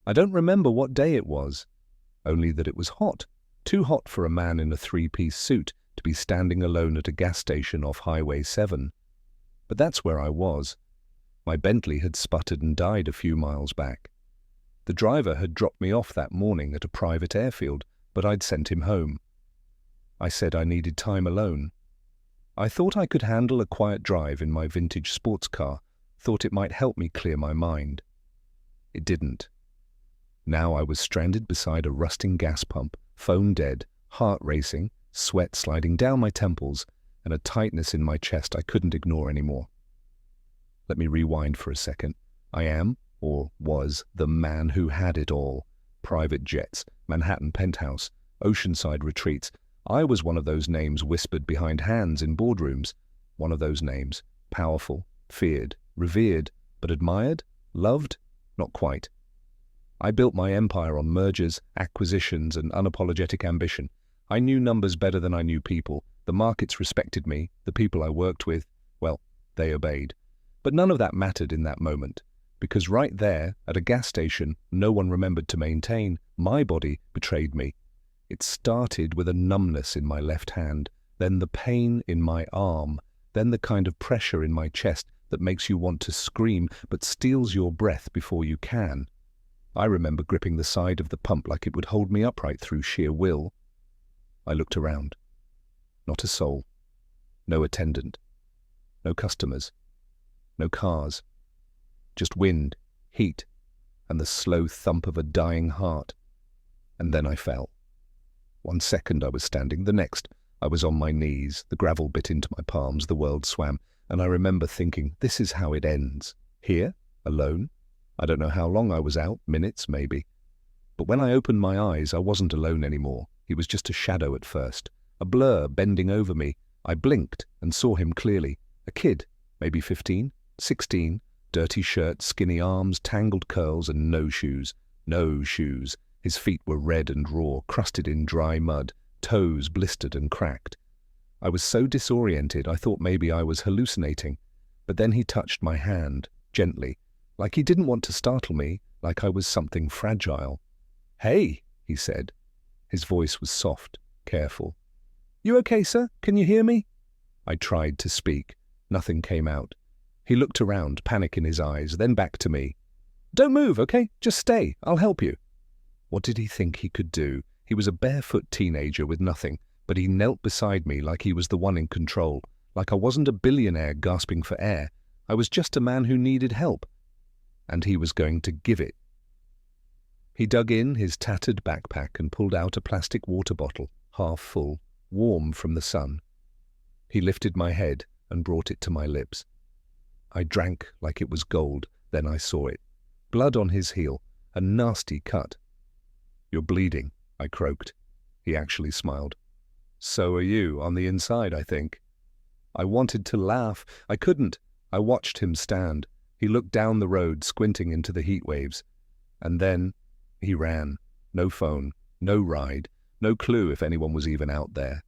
I don't remember what day it was, only that it was hot, too hot for a man in a three-piece suit to be standing alone at a gas station off Highway 7. But that's where I was. My Bentley had sputtered and died a few miles back. The driver had dropped me off that morning at a private airfield, but I'd sent him home. I said I needed time alone. I thought I could handle a quiet drive in my vintage sports car, thought it might help me clear my mind. It didn't. Now I was stranded beside a rusting gas pump, phone dead, heart racing, sweat sliding down my temples, and a tightness in my chest I couldn't ignore anymore. Let me rewind for a second. I am, or was, the man who had it all. Private jets, Manhattan penthouse, oceanside retreats. I was one of those names whispered behind hands in boardrooms. One of those names. Powerful, feared, revered, but admired? Loved? Not quite. I built my empire on mergers, acquisitions, and unapologetic ambition. I knew numbers better than I knew people. The markets respected me. The people I worked with, well, they obeyed. But none of that mattered in that moment, because right there, at a gas station, no one remembered to maintain. My body betrayed me. It started with a numbness in my left hand, then the pain in my arm, then the kind of pressure in my chest that makes you want to scream but steals your breath before you can. I remember gripping the side of the pump like it would hold me upright through sheer will. I looked around. Not a soul. No attendant. No customers. No cars. Just wind, heat, and the slow thump of a dying heart. And then I fell. 1 second I was standing, the next I was on my knees, the gravel bit into my palms, the world swam, and I remember thinking, this is how it ends. Here, alone. I don't know how long I was out, minutes maybe. But when I opened my eyes, I wasn't alone anymore. He was just a shadow at first, a blur bending over me. I blinked and saw him clearly. A kid, maybe 15, 16, dirty shirt, skinny arms, tangled curls, and no shoes. No shoes. His feet were red and raw, crusted in dry mud, toes blistered and cracked. I was so disoriented I thought maybe I was hallucinating. But then he touched my hand, gently, like he didn't want to startle me, like I was something fragile. "Hey," he said. His voice was soft, careful. "You okay, sir? Can you hear me?" I tried to speak. Nothing came out. He looked around, panic in his eyes, then back to me. "Don't move, okay? Just stay. I'll help you." What did he think he could do? He was a barefoot teenager with nothing, but he knelt beside me like he was the one in control, like I wasn't a billionaire gasping for air. I was just a man who needed help. And he was going to give it. He dug in his tattered backpack and pulled out a plastic water bottle, half full, warm from the sun. He lifted my head and brought it to my lips. I drank like it was gold, then I saw it. Blood on his heel, a nasty cut. "You're bleeding," I croaked. He actually smiled. "So are you, on the inside, I think." I wanted to laugh. I couldn't. I watched him stand. He looked down the road, squinting into the heat waves. And then he ran. No phone, no ride, no clue if anyone was even out there.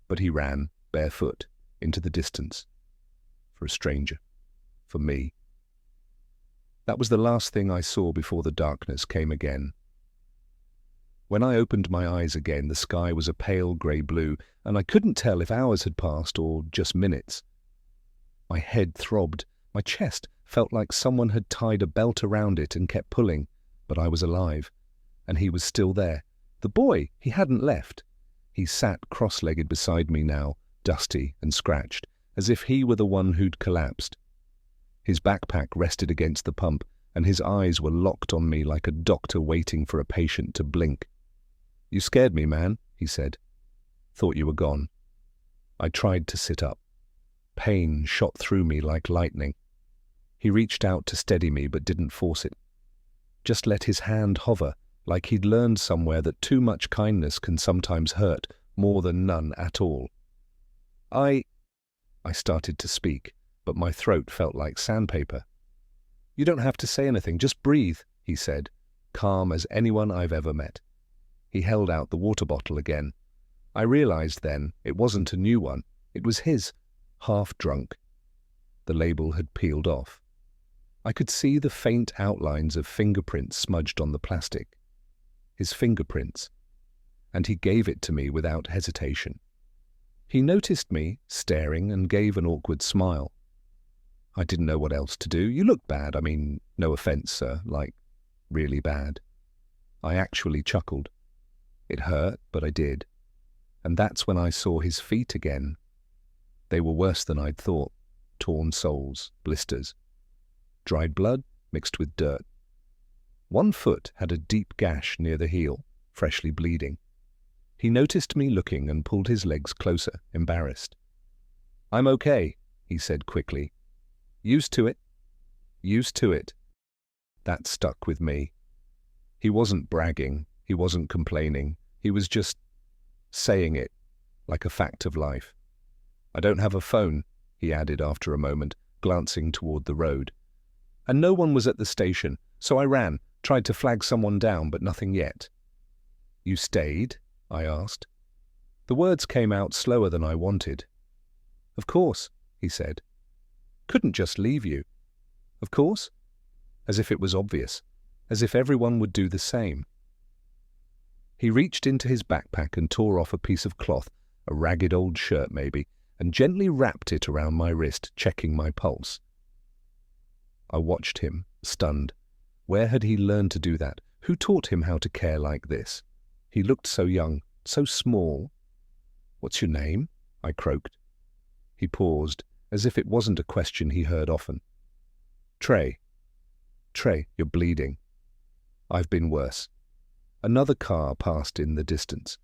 But he ran, barefoot, into the distance. For a stranger. For me. That was the last thing I saw before the darkness came again. When I opened my eyes again, the sky was a pale grey blue, and I couldn't tell if hours had passed or just minutes. My head throbbed. My chest felt like someone had tied a belt around it and kept pulling, but I was alive, and he was still there. The boy, he hadn't left. He sat cross-legged beside me now, dusty and scratched, as if he were the one who'd collapsed. His backpack rested against the pump, and his eyes were locked on me like a doctor waiting for a patient to blink. "You scared me, man," he said. "Thought you were gone." I tried to sit up. Pain shot through me like lightning. He reached out to steady me but didn't force it. Just let his hand hover, like he'd learned somewhere that too much kindness can sometimes hurt more than none at all. I started to speak, but my throat felt like sandpaper. "You don't have to say anything, just breathe," he said, calm as anyone I've ever met. He held out the water bottle again. I realized then it wasn't a new one. It was his, half drunk. The label had peeled off. I could see the faint outlines of fingerprints smudged on the plastic. His fingerprints. And he gave it to me without hesitation. He noticed me, staring, and gave an awkward smile. I didn't know what else to do. You look bad. I mean, no offense, sir, like, really bad. I actually chuckled. It hurt, but I did. And that's when I saw his feet again. They were worse than I'd thought. Torn soles, blisters. Dried blood mixed with dirt. One foot had a deep gash near the heel, freshly bleeding. He noticed me looking and pulled his legs closer, embarrassed. "I'm okay," he said quickly. "Used to it. Used to it." That stuck with me. He wasn't bragging. He wasn't complaining. He was just saying it, like a fact of life. "I don't have a phone," he added after a moment, glancing toward the road. "And no one was at the station, so I ran, tried to flag someone down, but nothing yet." "You stayed?" I asked. The words came out slower than I wanted. "Of course," he said. "Couldn't just leave you." "Of course?" As if it was obvious, as if everyone would do the same. He reached into his backpack and tore off a piece of cloth, a ragged old shirt maybe, and gently wrapped it around my wrist, checking my pulse. I watched him, stunned. Where had he learned to do that? Who taught him how to care like this? He looked so young, so small. "What's your name?" I croaked. He paused, as if it wasn't a question he heard often. "Trey. Trey, you're bleeding." "I've been worse." Another car passed in the distance.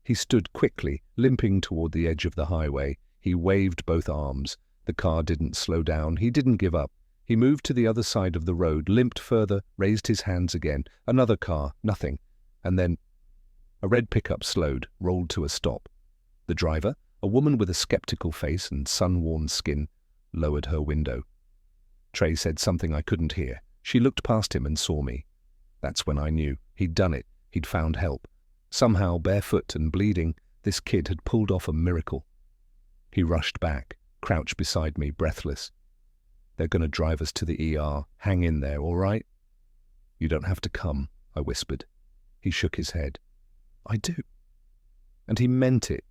He stood quickly, limping toward the edge of the highway. He waved both arms. The car didn't slow down. He didn't give up. He moved to the other side of the road, limped further, raised his hands again. Another car, nothing. And then a red pickup slowed, rolled to a stop. The driver, a woman with a skeptical face and sun-worn skin, lowered her window. Trey said something I couldn't hear. She looked past him and saw me. That's when I knew. He'd done it. He'd found help. Somehow, barefoot and bleeding, this kid had pulled off a miracle. He rushed back, crouched beside me, breathless. "They're going to drive us to the ER. Hang in there, all right?" "You don't have to come," I whispered. He shook his head. "I do." And he meant it.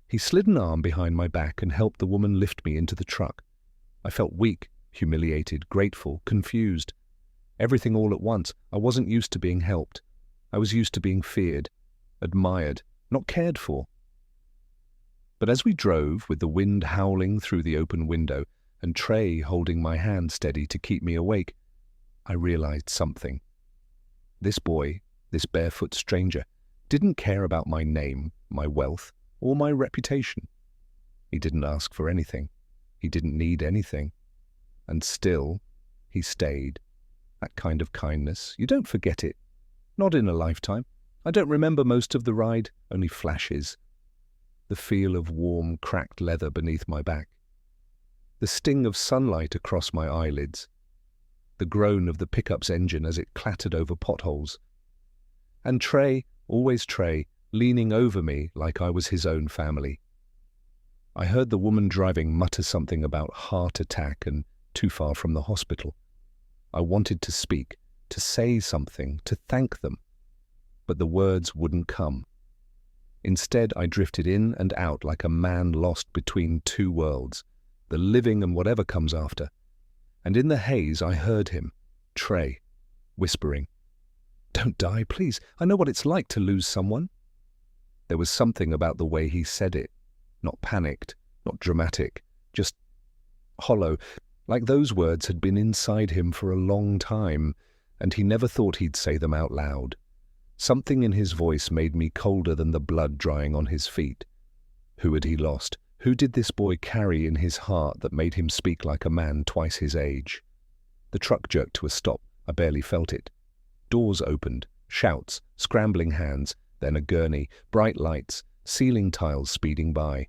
He slid an arm behind my back and helped the woman lift me into the truck. I felt weak, humiliated, grateful, confused. Everything all at once. I wasn't used to being helped. I was used to being feared, admired, not cared for. But as we drove, with the wind howling through the open window and Trey holding my hand steady to keep me awake, I realized something. This boy, this barefoot stranger, didn't care about my name, my wealth, or my reputation. He didn't ask for anything. He didn't need anything. And still, he stayed. That kind of kindness, you don't forget it. Not in a lifetime. I don't remember most of the ride, only flashes. The feel of warm, cracked leather beneath my back. The sting of sunlight across my eyelids. The groan of the pickup's engine as it clattered over potholes. And Trey, always Trey, leaning over me like I was his own family. I heard the woman driving mutter something about heart attack and too far from the hospital. I wanted to speak, to say something, to thank them. But the words wouldn't come. Instead, I drifted in and out like a man lost between two worlds, the living and whatever comes after. And in the haze, I heard him, Trey, whispering, "Don't die, please. I know what it's like to lose someone." There was something about the way he said it, not panicked, not dramatic, just hollow, like those words had been inside him for a long time, and he never thought he'd say them out loud. Something in his voice made me colder than the blood drying on his feet. Who had he lost? Who did this boy carry in his heart that made him speak like a man twice his age? The truck jerked to a stop. I barely felt it. Doors opened, shouts, scrambling hands, then a gurney, bright lights, ceiling tiles speeding by.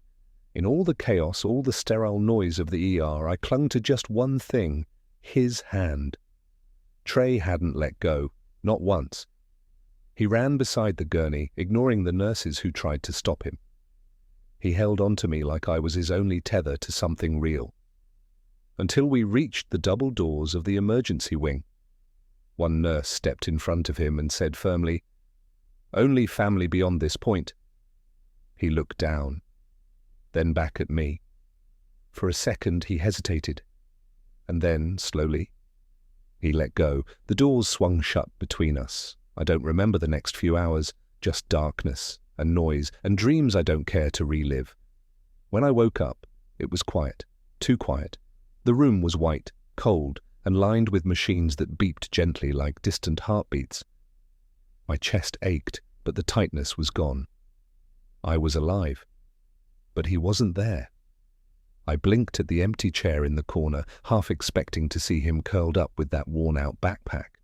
In all the chaos, all the sterile noise of the ER, I clung to just one thing, his hand. Trey hadn't let go, not once. He ran beside the gurney, ignoring the nurses who tried to stop him. He held on to me like I was his only tether to something real. until we reached the double doors of the emergency wing. One nurse stepped in front of him and said firmly, "Only family beyond this point." He looked down, then back at me. For a second he hesitated, and then, slowly, he let go. The doors swung shut between us. I don't remember the next few hours, just darkness and noise and dreams I don't care to relive. When I woke up, it was quiet, too quiet. The room was white, cold, and lined with machines that beeped gently like distant heartbeats. My chest ached, but the tightness was gone. I was alive, but he wasn't there. I blinked at the empty chair in the corner, half expecting to see him curled up with that worn-out backpack.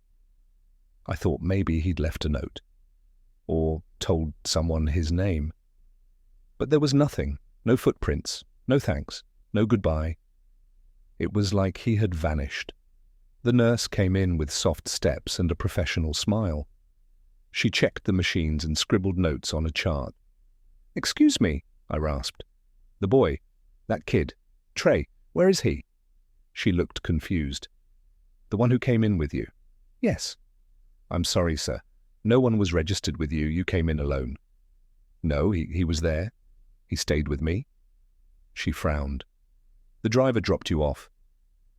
I thought maybe he'd left a note, or told someone his name. But there was nothing, no footprints, no thanks, no goodbye. It was like he had vanished. The nurse came in with soft steps and a professional smile. She checked the machines and scribbled notes on a chart. "Excuse me," I rasped. "The boy, that kid, Trey, where is he?" She looked confused. "The one who came in with you?" "Yes." "I'm sorry, sir. No one was registered with you. You came in alone." "No, he was there. He stayed with me." She frowned. "The driver dropped you off.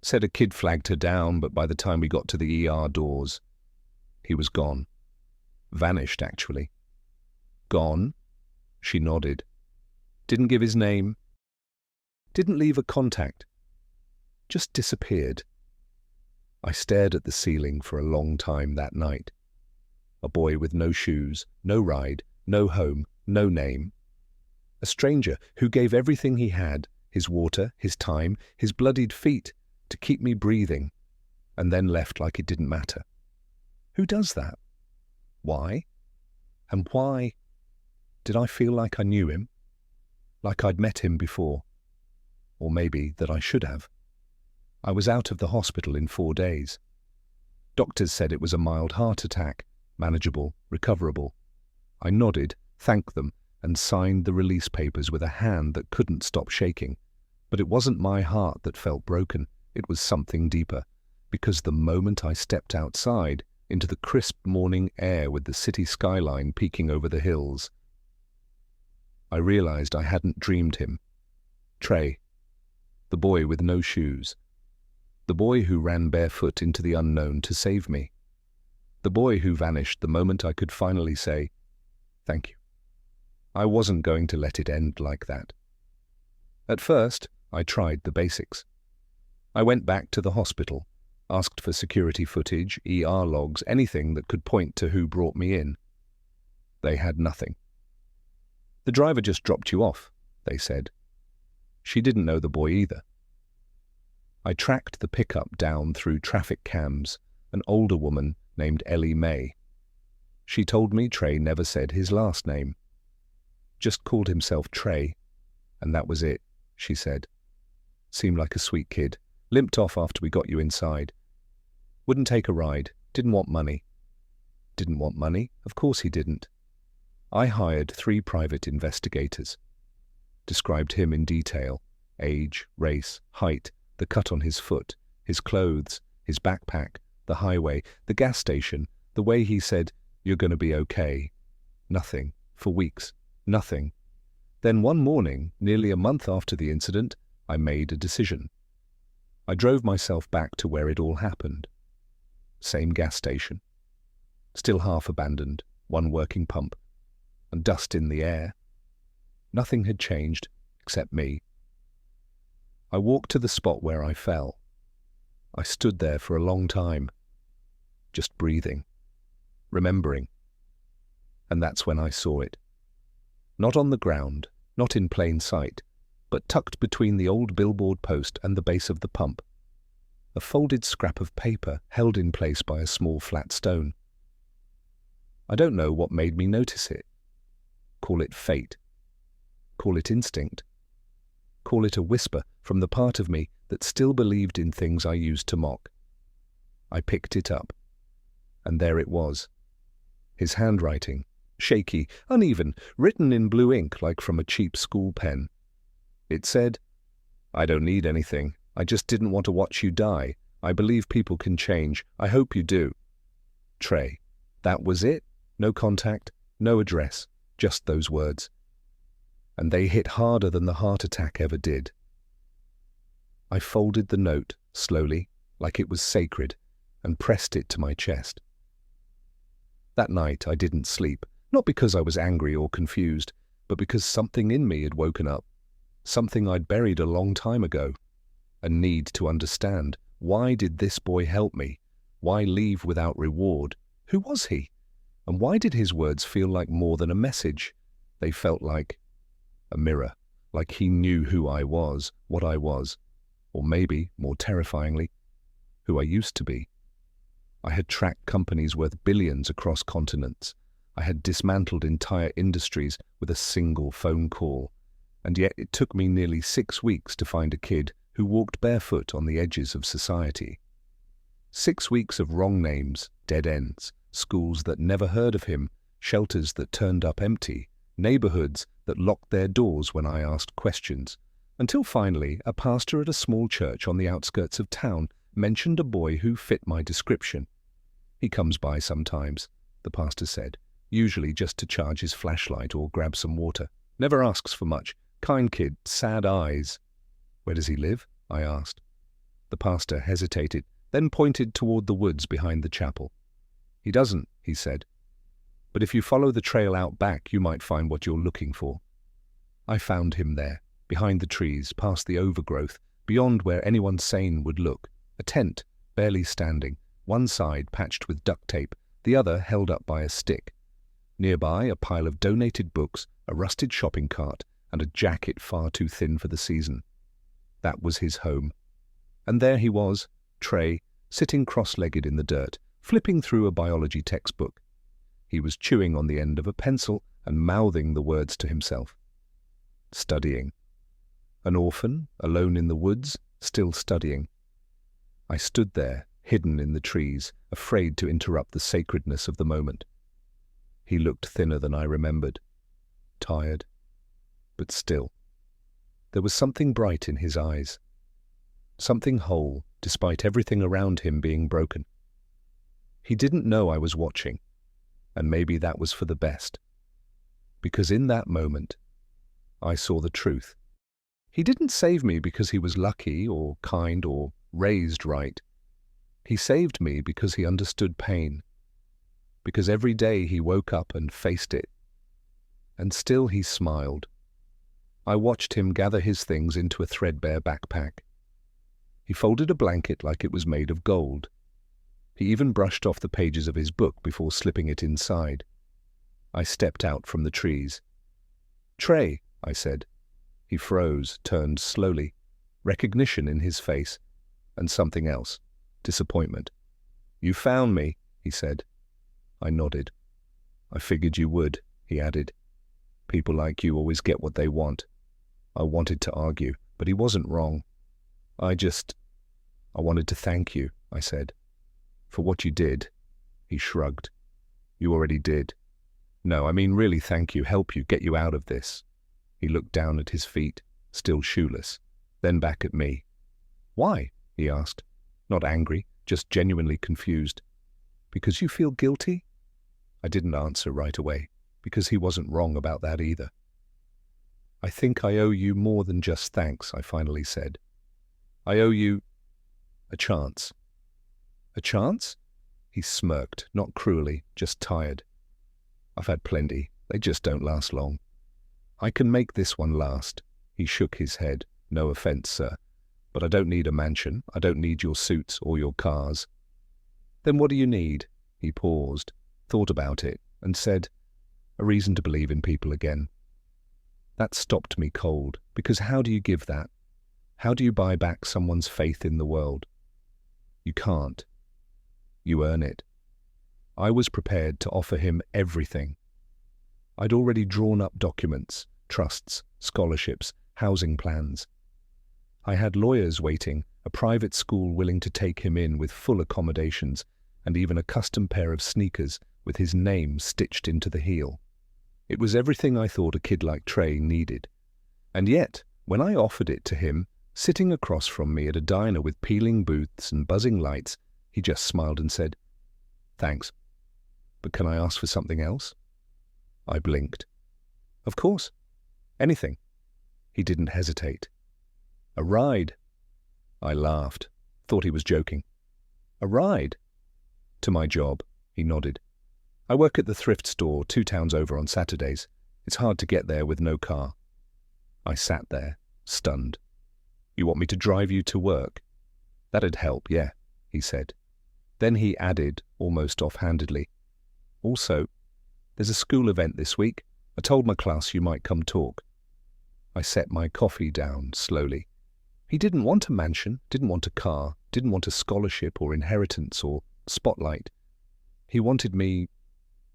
Said a kid flagged her down, but by the time we got to the ER doors, he was gone. Vanished, actually." "Gone?" She nodded. "Didn't give his name. Didn't leave a contact. Just disappeared." I stared at the ceiling for a long time that night. A boy with no shoes, no ride, no home, no name. A stranger who gave everything he had, his water, his time, his bloodied feet, to keep me breathing, and then left like it didn't matter. Who does that? Why? And why? Did I feel like I knew him? Like I'd met him before? Or maybe that I should have. I was out of the hospital in 4 days. Doctors said it was a mild heart attack, manageable, recoverable. I nodded, thanked them, and signed the release papers with a hand that couldn't stop shaking. But it wasn't my heart that felt broken. It was something deeper, because the moment I stepped outside into the crisp morning air with the city skyline peeking over the hills, I realized I hadn't dreamed him. Trey, the boy with no shoes, the boy who ran barefoot into the unknown to save me, the boy who vanished the moment I could finally say, "Thank you." I wasn't going to let it end like that. At first, I tried the basics. I went back to the hospital, asked for security footage, ER logs, anything that could point to who brought me in. They had nothing. "The driver just dropped you off," they said. She didn't know the boy either. I tracked the pickup down through traffic cams, an older woman named Ellie Mae. She told me Trey never said his last name. Just called himself Trey, and that was it, she said. Seemed like a sweet kid. Limped off after we got you inside. Wouldn't take a ride. Didn't want money. Didn't want money? Of course he didn't. I hired 3 private investigators. Described him in detail. Age, race, height, the cut on his foot, his clothes, his backpack, the highway, the gas station, the way he said, "You're going to be okay." Nothing. For weeks. Nothing. Then one morning, nearly a month after the incident, I made a decision. I drove myself back to where it all happened. Same gas station. Still half abandoned, one working pump, and dust in the air. Nothing had changed, except me. I walked to the spot where I fell. I stood there for a long time, just breathing, remembering. And that's when I saw it. Not on the ground, not in plain sight, but tucked between the old billboard post and the base of the pump. A folded scrap of paper held in place by a small flat stone. I don't know what made me notice it. Call it fate. Call it instinct. Call it a whisper from the part of me that still believed in things I used to mock. I picked it up, and there it was. His handwriting, shaky, uneven, written in blue ink like from a cheap school pen. It said, "I don't need anything. I just didn't want to watch you die. I believe people can change. I hope you do. Trey. That was it? No contact, no address, just those words. And they hit harder than the heart attack ever did. I folded the note, slowly, like it was sacred, and pressed it to my chest. That night I didn't sleep, not because I was angry or confused, but because something in me had woken up, something I'd buried a long time ago. A need to understand. Why did this boy help me? Why leave without reward? Who was he? And why did his words feel like more than a message? They felt like a mirror, like he knew who I was, what I was, or maybe, more terrifyingly, who I used to be. I had tracked companies worth billions across continents. I had dismantled entire industries with a single phone call. And yet it took me nearly 6 weeks to find a kid who walked barefoot on the edges of society. 6 weeks of wrong names, dead ends, schools that never heard of him, shelters that turned up empty, neighborhoods that locked their doors when I asked questions, until finally a pastor at a small church on the outskirts of town mentioned a boy who fit my description. He comes by sometimes, the pastor said, usually just to charge his flashlight or grab some water. Never asks for much. Kind kid, sad eyes. Where does he live? I asked. The pastor hesitated, then pointed toward the woods behind the chapel. He doesn't, he said. But if you follow the trail out back, you might find what you're looking for. I found him there, behind the trees, past the overgrowth, beyond where anyone sane would look. A tent, barely standing, one side patched with duct tape, the other held up by a stick. Nearby, a pile of donated books, a rusted shopping cart, and a jacket far too thin for the season. That was his home. And there he was, Trey, sitting cross-legged in the dirt, flipping through a biology textbook. He was chewing on the end of a pencil and mouthing the words to himself. Studying. An orphan, alone in the woods, still studying. I stood there, hidden in the trees, afraid to interrupt the sacredness of the moment. He looked thinner than I remembered, tired, but still. There was something bright in his eyes, something whole, despite everything around him being broken. He didn't know I was watching, and maybe that was for the best, because in that moment, I saw the truth. He didn't save me because he was lucky or kind or raised right. He saved me because he understood pain, because every day he woke up and faced it. And still he smiled. I watched him gather his things into a threadbare backpack. He folded a blanket like it was made of gold. He even brushed off the pages of his book before slipping it inside. I stepped out from the trees. "Trey," I said. He froze, turned slowly, recognition in his face, and something else, disappointment. "You found me," he said. I nodded. "I figured you would," he added. "People like you always get what they want." I wanted to argue, but he wasn't wrong. I wanted to thank you," I said. "For what you did." He shrugged. "You already did." "No, I mean really thank you, help you, get you out of this." He looked down at his feet, still shoeless, then back at me. "Why?" he asked. Not angry, just genuinely confused. "Because you feel guilty?" I didn't answer right away, because he wasn't wrong about that either. "I think I owe you more than just thanks," I finally said. "I owe you a chance." "A chance?" He smirked, not cruelly, just tired. "I've had plenty. They just don't last long. I can make this one last." He shook his head. "No offense, sir, but I don't need a mansion. I don't need your suits or your cars." "Then what do you need?" He paused, thought about it, and said, "A reason to believe in people again." That stopped me cold, because how do you give that? How do you buy back someone's faith in the world? You can't. You earn it. I was prepared to offer him everything. I'd already drawn up documents, trusts, scholarships, housing plans. I had lawyers waiting, a private school willing to take him in with full accommodations, and even a custom pair of sneakers with his name stitched into the heel. It was everything I thought a kid like Trey needed. And yet, when I offered it to him, Sitting across from me at a diner with peeling booths and buzzing lights, he just smiled and said, "Thanks. But can I ask for something else?" I blinked. "Of course. Anything." He didn't hesitate. "A ride." I laughed. Thought he was joking. "A ride?" "To my job," he nodded. "I work at the thrift store 2 towns over on Saturdays. It's hard to get there with no car." I sat there, stunned. "You want me to drive you to work?" "That'd help, yeah," he said. Then he added, almost offhandedly, "Also, there's a school event this week. I told my class you might come talk." I set my coffee down slowly. He didn't want a mansion, didn't want a car, didn't want a scholarship or inheritance or spotlight. He wanted me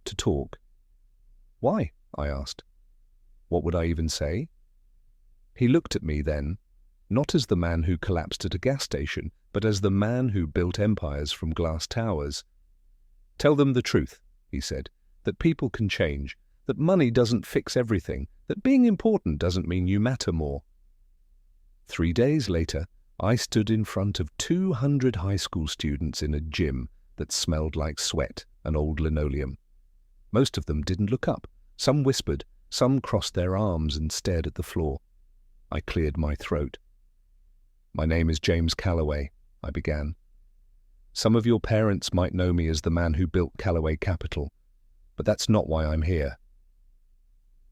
to talk. "Why?" I asked. What would I even say? He looked at me then, not as the man who collapsed at a gas station, but as the man who built empires from glass towers. "Tell them the truth," he said, "that people can change, that money doesn't fix everything, that being important doesn't mean you matter more." 3 days later, I stood in front of 200 high school students in a gym that smelled like sweat and old linoleum. Most of them didn't look up. Some whispered, some crossed their arms and stared at the floor. I cleared my throat. "My name is James Calloway," I began. "Some of your parents might know me as the man who built Calloway Capital, but that's not why I'm here."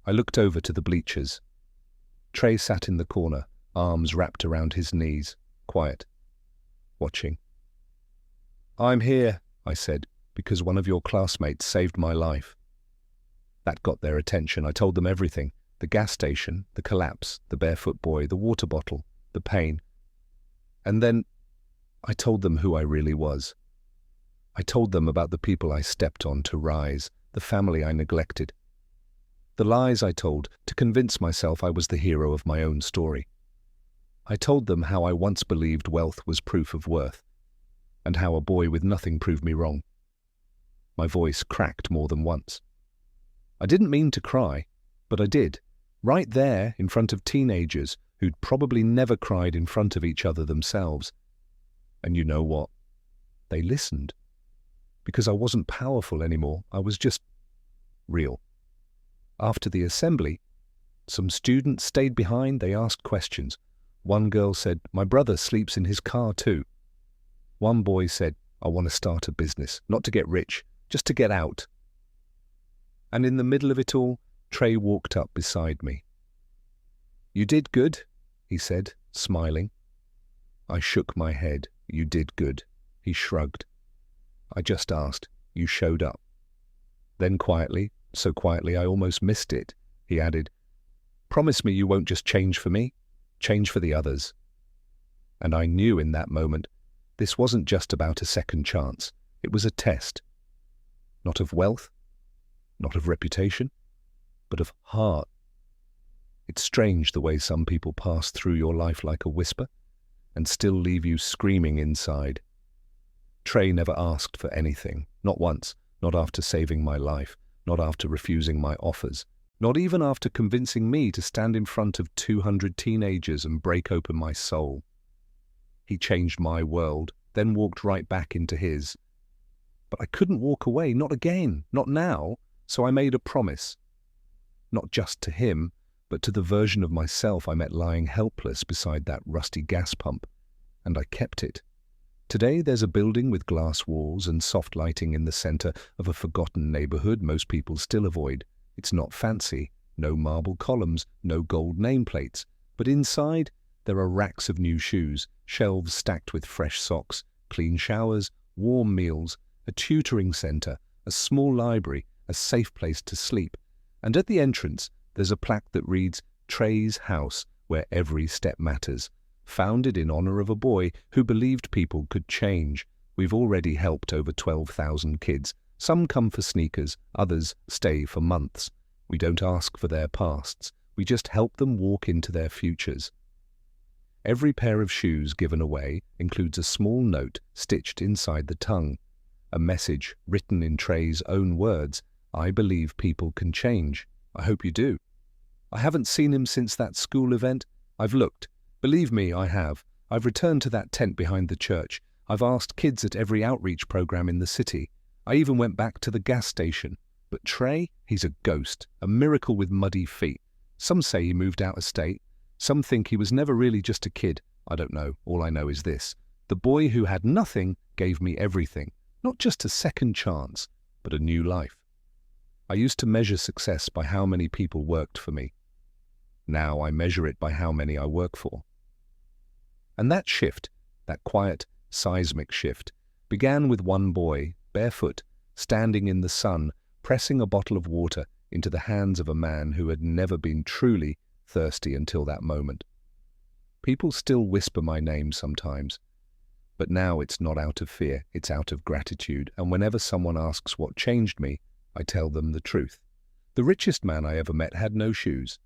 I looked over to the bleachers. Trey sat in the corner, arms wrapped around his knees, quiet, watching. "I'm here," I said, "because one of your classmates saved my life." That got their attention. I told them everything. The gas station, the collapse, the barefoot boy, the water bottle, the pain. And then I told them who I really was. I told them about the people I stepped on to rise, the family I neglected. The lies I told to convince myself I was the hero of my own story. I told them how I once believed wealth was proof of worth, and how a boy with nothing proved me wrong. My voice cracked more than once. I didn't mean to cry, but I did, right there in front of teenagers who'd probably never cried in front of each other themselves. And you know what? They listened. Because I wasn't powerful anymore, I was just real. After the assembly, some students stayed behind. They asked questions. One girl said, "My brother sleeps in his car too." One boy said, "I want to start a business, not to get rich, just to get out." And in the middle of it all, Trey walked up beside me. "You did good," he said, smiling. I shook my head. "You did good." He shrugged. I just asked, "You showed up." Then quietly, so quietly I almost missed it, he added, "Promise me you won't just change for me, change for the others." And I knew in that moment, this wasn't just about a second chance. It was a test. Not of wealth, not of reputation, but of heart. It's strange the way some people pass through your life like a whisper and still leave you screaming inside. Trey never asked for anything, not once, not after saving my life, not after refusing my offers, not even after convincing me to stand in front of 200 teenagers and break open my soul. He changed my world, then walked right back into his. But I couldn't walk away, not again, not now, so I made a promise. Not just to him, but to the version of myself I met lying helpless beside that rusty gas pump, and I kept it. Today there's a building with glass walls and soft lighting in the center of a forgotten neighborhood most people still avoid. It's not fancy, no marble columns, no gold nameplates, but inside there are racks of new shoes, shelves stacked with fresh socks, clean showers, warm meals, a tutoring center, a small library, a safe place to sleep, and at the entrance there's a plaque that reads, "Trey's House, where every step matters," founded in honor of a boy who believed people could change. We've already helped over 12,000 kids. Some come for sneakers, others stay for months. We don't ask for their pasts, we just help them walk into their futures. Every pair of shoes given away includes a small note stitched inside the tongue, a message written in Trey's own words, "I believe people can change. I hope you do." I haven't seen him since that school event. I've looked, Believe me, I have. I've returned to that tent behind the church. I've asked kids at every outreach program in the city. I even went back to the gas station. But Trey, he's a ghost, a miracle with muddy feet. Some say he moved out of state. Some think he was never really just a kid. I don't know. All I know is this. The boy who had nothing gave me everything. Not just a second chance, but a new life. I used to measure success by how many people worked for me. Now I measure it by how many I work for. And that shift, that quiet, seismic shift, began with one boy, barefoot, standing in the sun, pressing a bottle of water into the hands of a man who had never been truly thirsty until that moment. People still whisper my name sometimes, but now it's not out of fear, it's out of gratitude, and whenever someone asks what changed me, I tell them the truth. The richest man I ever met had no shoes.